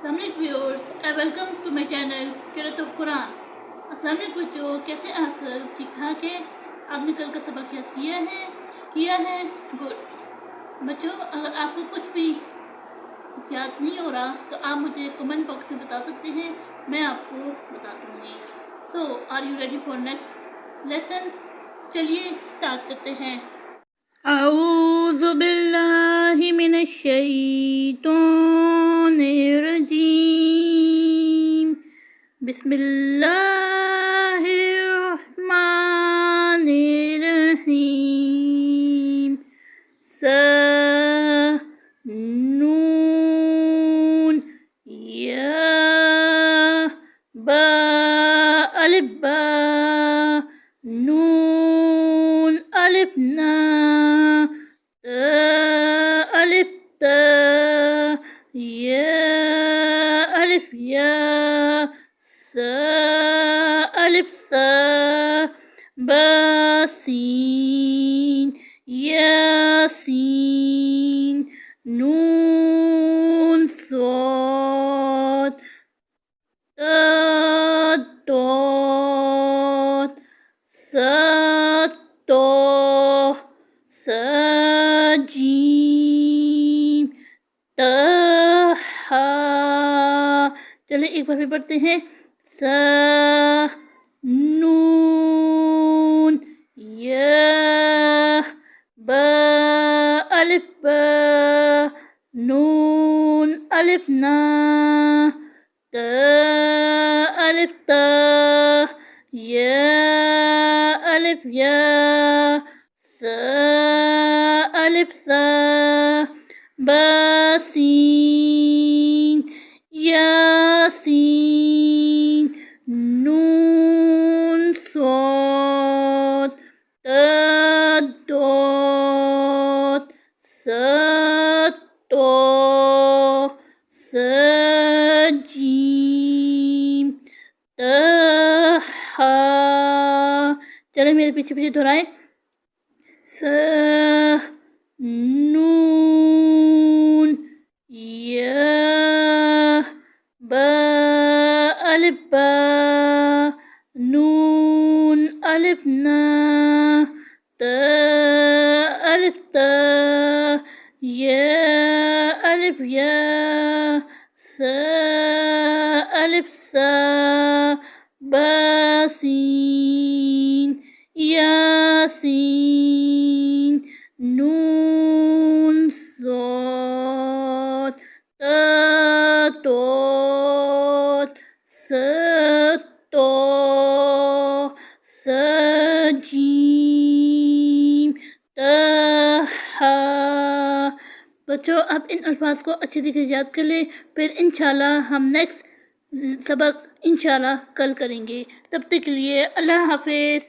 अस्सलाम वालेकुम viewers, welcome to my channel किरात कुरान। अस्सलाम वालेकुम बच्चों, कैसे आप सब? ठीक ठाक है? आपने कल का सबक याद किया है? गुड। बच्चों, अगर आपको कुछ भी याद नहीं हो रहा तो आप मुझे कमेंट बॉक्स में बता सकते हैं, मैं आपको बता दूँगी। So are you ready for next lesson? चलिए स्टार्ट करते हैं। औज़ु बिल्लाहि मिनश शैतानिर रजीम। बिस्मिल्लाहिर रहमानिर रहीम। सा नून या बा अलिफ बा नून अलिफ ना अलिफ त या अलिफ या सा अलिफ सा बा सीन यासीन नून सॉद दॉट सा तो जीम तहा। चलिए एक बार फिर पढ़ते हैं। सा नून या बा अलिफ बा नून अलिफ ना त अलिफ ता या अलिफ या सा अलिफ सा बा सीन यासीन नून सॉद दॉट सा तो जीम तहा। चलो मेरे पीछे पीछे दोहराए। सा नून या बा अलिफ बा नून अलिफ ना त अलिफ ता या अलिफ या सा अलिफ सा बा सीन यासीन नून सॉद तोत तो जीम तहा। बच्चों, आप इन अल्फाज को अच्छी तरीके से याद कर लें, फिर इंशाल्लाह हम नेक्स्ट सबक इंशाल्लाह कल करेंगे। तब तक के लिए अल्लाह हाफिज़।